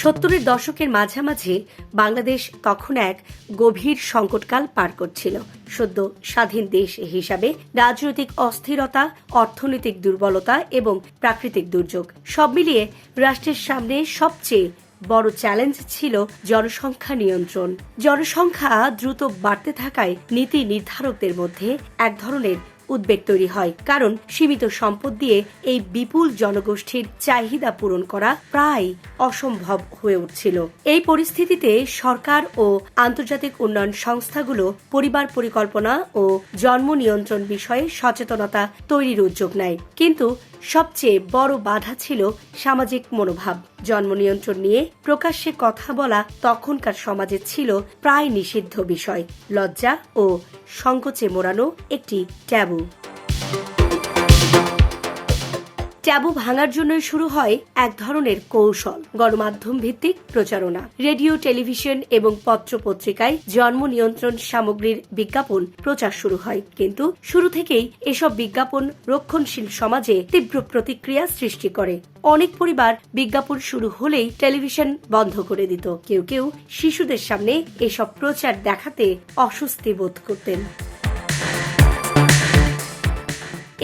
70-এর দশকের মাঝামাঝি বাংলাদেশ তখন এক গভীর সংকটকাল পার করছিল। সদ্য স্বাধীন দেশ হিসাবে রাজনৈতিক অস্থিরতা, অর্থনৈতিক দুর্বলতা এবং প্রাকৃতিক দুর্যোগ সব মিলিয়ে রাষ্ট্রের সামনে সবচেয়ে বড় চ্যালেঞ্জ ছিল জনসংখ্যা নিয়ন্ত্রণ। জনসংখ্যা দ্রুত বাড়তে থাকায় নীতি নির্ধারকদের মধ্যে এক ধরনের উদ্বেগ তৈরি হয়, কারণ সীমিত সম্পদ দিয়ে এই বিপুল জনগোষ্ঠীর চাহিদা পূরণ করা প্রায় অসম্ভব হয়ে উঠছিল। এই পরিস্থিতিতে সরকার ও আন্তর্জাতিক উন্নয়ন সংস্থাগুলো পরিবার পরিকল্পনা ও জন্ম নিয়ন্ত্রণ বিষয়ে সচেতনতা তৈরির উদ্যোগ নেয়। কিন্তু সবচেয়ে বড় বাধা ছিল সামাজিক মনোভাব। জন্ম নিয়ন্ত্রণ নিয়ে প্রকাশ্যে কথা বলা তখনকার সমাজে ছিল প্রায় নিষিদ্ধ বিষয়, লজ্জা ও সংকোচে মোড়ানো একটি ট্যাবু। ট্যাবু ভাঙার জন্যই শুরু হয় এক ধরনের কৌশল, গণমাধ্যম ভিত্তিক প্রচারণা। রেডিও, টেলিভিশন এবং পত্র পত্রিকায় জন্ম নিয়ন্ত্রণ সামগ্রীর বিজ্ঞাপন প্রচার শুরু হয়। কিন্তু শুরু থেকেই এসব বিজ্ঞাপন রক্ষণশীল সমাজে তীব্র প্রতিক্রিয়া সৃষ্টি করে। অনেক পরিবার বিজ্ঞাপন শুরু হলেই টেলিভিশন বন্ধ করে দিত। কেউ কেউ শিশুদের সামনে এসব প্রচার দেখাতে অস্বস্তি বোধ করতেন।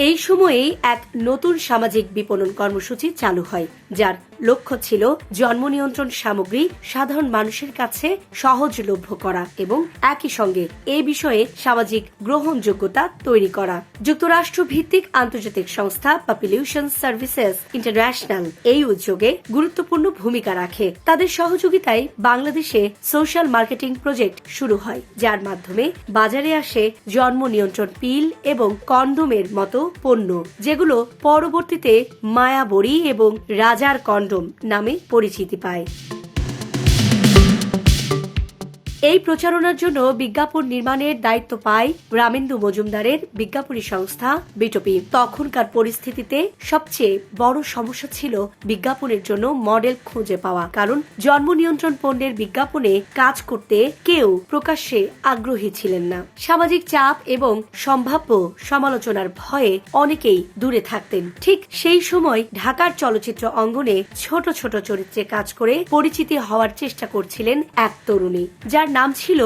এই সময়েই এক নতুন সামাজিক বিপণন কর্মসূচি চালু হয়, যার লক্ষ্য ছিল জন্ম নিয়ন্ত্রণ সামগ্রী সাধারণ মানুষের কাছে সহজলভ্য করা এবং একই সঙ্গে এই বিষয়ে সামাজিক গ্রহণযোগ্যতা তৈরি করা। যুক্তরাষ্ট্র ভিত্তিক আন্তর্জাতিক সংস্থা পপুলেশন সার্ভিসেস ইন্টারন্যাশনাল এই উদ্যোগে গুরুত্বপূর্ণ ভূমিকা রাখে। তাদের সহযোগিতায় বাংলাদেশে সোশ্যাল মার্কেটিং প্রজেক্ট শুরু হয়, যার মাধ্যমে বাজারে আসে জন্ম নিয়ন্ত্রণ পিল এবং কন্ডোমের মতো পণ্য, যেগুলো পরবর্তীতে মায়াবরী এবং রাজার কন্ডোম নামে পরিচিতি পায়। এই প্রচারণার জন্য বিজ্ঞাপন নির্মাণের দায়িত্ব পায় রামেন্দু মজুমদারের বিজ্ঞাপনী সংস্থা বিটপি। তখনকার পরিস্থিতিতে সবচেয়ে বড় সমস্যা ছিল বিজ্ঞাপনের জন্য মডেল খুঁজে পাওয়া, কারণ জন্ম নিয়ন্ত্রণ পণ্যের বিজ্ঞাপনে কাজ করতে কেউ প্রকাশ্যে আগ্রহী ছিলেন না। সামাজিক চাপ এবং সম্ভাব্য সমালোচনার ভয়ে অনেকেই দূরে থাকতেন। ঠিক সেই সময় ঢাকার চলচ্চিত্র অঙ্গনে ছোট ছোট চরিত্রে কাজ করে পরিচিতি হওয়ার চেষ্টা করছিলেন এক তরুণী, যার নাম ছিল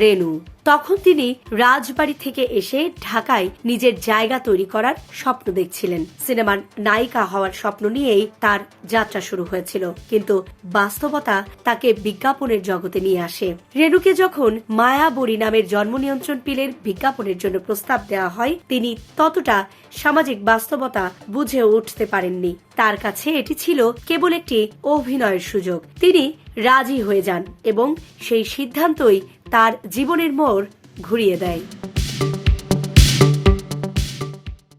রেনু। তখন তিনি রাজবাড়ী থেকে এসে ঢাকায় নিজের জায়গা তৈরি করার স্বপ্ন দেখছিলেন। সিনেমার নায়িকা হওয়ার স্বপ্ন নিয়েই তার যাত্রা শুরু হয়েছিল, কিন্তু বাস্তবতা তাকে বিজ্ঞাপনের জগতে নিয়ে আসে। রেনুকে যখন মায়াবরী নামের জন্ম নিয়ন্ত্রণ পিলের বিজ্ঞাপনের জন্য প্রস্তাব দেওয়া হয়, তিনি ততটা সামাজিক বাস্তবতা বুঝে উঠতে পারেননি। তার কাছে এটি ছিল কেবল একটি অভিনয়ের সুযোগ। তিনি রাজি হয়ে যান এবং সেই সিদ্ধান্তই তার জীবনের মোড় ঘুরিয়ে দেয়।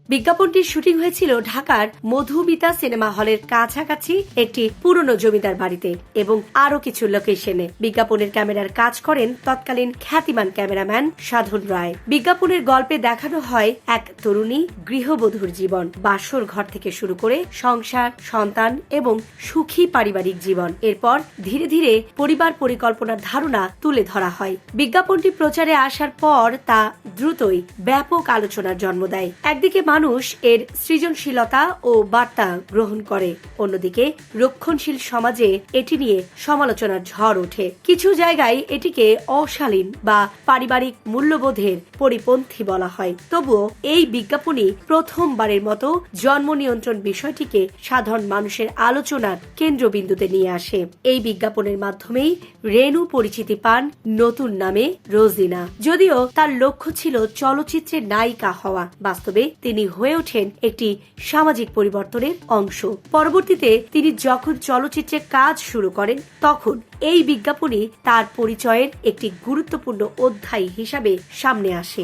বিজ্ঞাপনটির শুটিং হয়েছিল ঢাকার মধুমিতা সিনেমা হলের কাছাকাছি একটি পুরনো জমিদার বাড়িতে এবং আরো কিছু লোকেশনে। বিজ্ঞাপনের ক্যামেরার কাজ করেন তৎকালীন খ্যাতিমান ক্যামেরাম্যান সাধন রায়। বিজ্ঞাপনের গল্পে দেখানো হয় এক তরুণী গৃহবধূর জীবন, বাসর ঘর থেকে শুরু করে সংসার, সন্তান এবং সুখী পারিবারিক জীবন। এরপর ধীরে ধীরে পরিবার পরিকল্পনার ধারণা তুলে ধরা হয়। বিজ্ঞাপনটি প্রচারে আসার পর তা দ্রুতই ব্যাপক আলোচনার জন্ম দেয়। একদিকে মানুষ এর সৃজনশীলতা ও বার্তা গ্রহণ করে, অন্যদিকে রক্ষণশীল সমাজে এটি নিয়ে সমালোচনার ঝড় ওঠে। কিছু জায়গায় এটিকে অশালীন বা পারিবারিক মূল্যবোধের পরিপন্থী বলা হয়। তবুও এই বিজ্ঞাপনই প্রথমবারের মতো জন্ম নিয়ন্ত্রণ বিষয়টিকে সাধারণ মানুষের আলোচনার কেন্দ্রবিন্দুতে নিয়ে আসে। এই বিজ্ঞাপনের মাধ্যমেই রেনু পরিচিতি পান নতুন নামে রোজিনা। যদিও তার লক্ষ্য ছিল চলচ্চিত্রের নায়িকা হওয়া, বাস্তবে তিনি হয়ে ওঠেন একটি সামাজিক পরিবর্তনের অংশ। পরবর্তীতে তিনি যখন চলচ্চিত্রে কাজ শুরু করেন, তখন এই বিজ্ঞাপনই তার পরিচয়ের একটি গুরুত্বপূর্ণ অধ্যায় হিসাবে সামনে আসে।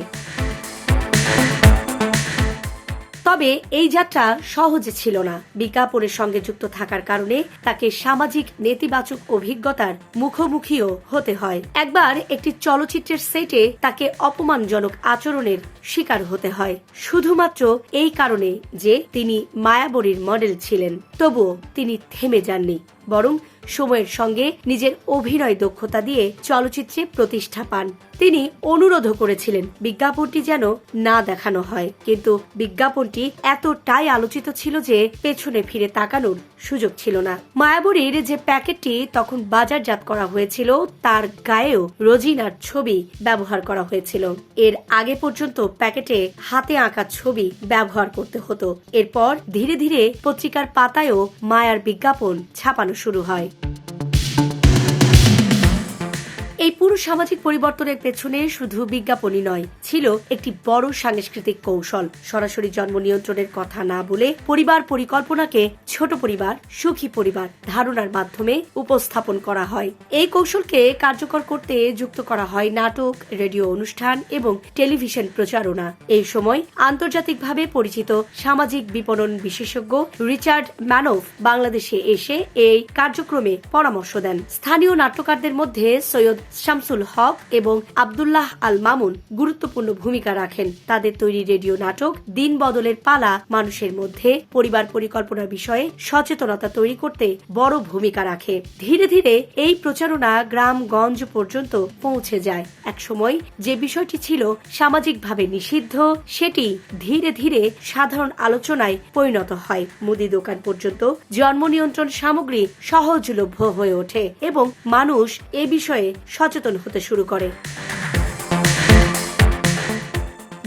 তবে এই যাত্রা সহজে ছিল না। বিজ্ঞাপনের সঙ্গে যুক্ত থাকার কারণে তাকে সামাজিক নেতিবাচক অভিজ্ঞতার মুখোমুখিও হতে হয়। একবার একটি চলচ্চিত্রের সেটে তাকে অপমানজনক আচরণের শিকার হতে হয়, শুধুমাত্র এই কারণে যে তিনি মায়াবরীর মডেল ছিলেন। তবুও তিনি থেমে যাননি, বরং সময়ের সঙ্গে নিজের অভিনয় দক্ষতা দিয়ে চলচ্চিত্রে প্রতিষ্ঠা পান। তিনি অনুরোধও করেছিলেন বিজ্ঞাপনটি যেন না দেখানো হয়, কিন্তু বিজ্ঞাপনটি এতটাই আলোচিত ছিল যে পেছনে ফিরে তাকানোর সুযোগ ছিল না। মায়াবরীর যে প্যাকেটটি তখন বাজারজাত করা হয়েছিল তার গায়েও রোজিনার ছবি ব্যবহার করা হয়েছিল। এর আগে পর্যন্ত প্যাকেটে হাতে আঁকা ছবি ব্যবহার করতে হতো। এরপর ধীরে ধীরে পত্রিকার পাতায়ও মায়ার বিজ্ঞাপন ছাপানো শুরু হয়। এই পুরো সামাজিক পরিবর্তনের পেছনে শুধু বিজ্ঞাপনই নয়, ছিল একটি বড় সাংস্কৃতিক কৌশল। সরাসরি জন্ম নিয়ন্ত্রণের কথা না বলে পরিবার পরিকল্পনাকে ছোট পরিবার, সুখী পরিবার ধারণার মাধ্যমে উপস্থাপন করা হয়। এই কৌশলকে কার্যকর করতে যুক্ত করা হয় নাটক, রেডিও অনুষ্ঠান এবং টেলিভিশন প্রচারণা। এই সময় আন্তর্জাতিকভাবে পরিচিত সামাজিক বিপণন বিশেষজ্ঞ রিচার্ড ম্যানফ বাংলাদেশে এসে এই কার্যক্রমে পরামর্শ দেন। স্থানীয় নাট্যকারদের মধ্যে সৈয়দ শামসুল হক এবং আব্দুল্লাহ আল মামুন গুরুত্বপূর্ণ ভূমিকা রাখেন। তাদের তৈরি রেডিও নাটক দিন বদলের পালা মানুষের মধ্যে পরিবার পরিকল্পনার বিষয়ে সচেতনতা তৈরি করতে বড় ভূমিকা রাখে। ধীরে ধীরে এই প্রচারণা গ্রামগঞ্জ পর্যন্ত পৌঁছে যায়। একসময় যে বিষয়টি ছিল সামাজিকভাবে নিষিদ্ধ, সেটি ধীরে ধীরে সাধারণ আলোচনায় পরিণত হয়। মুদি দোকান পর্যন্ত জন্ম নিয়ন্ত্রণ সামগ্রী সহজলভ্য হয়ে ওঠে এবং মানুষ এ বিষয়ে সচেতন হতে শুরু করে।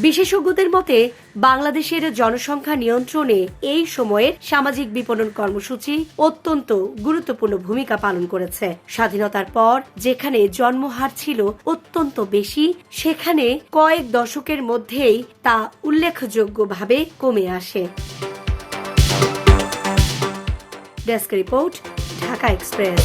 বিশেষজ্ঞদের মতে বাংলাদেশের জনসংখ্যা নিয়ন্ত্রণে এই সময়ের সামাজিক বিপণন কর্মসূচি অত্যন্ত গুরুত্বপূর্ণ ভূমিকা পালন করেছে। স্বাধীনতার পর যেখানে জন্মহার ছিল অত্যন্ত বেশি, সেখানে কয়েক দশকের মধ্যেই তা উল্লেখযোগ্যভাবে কমে আসে। Desk report, Dhaka express.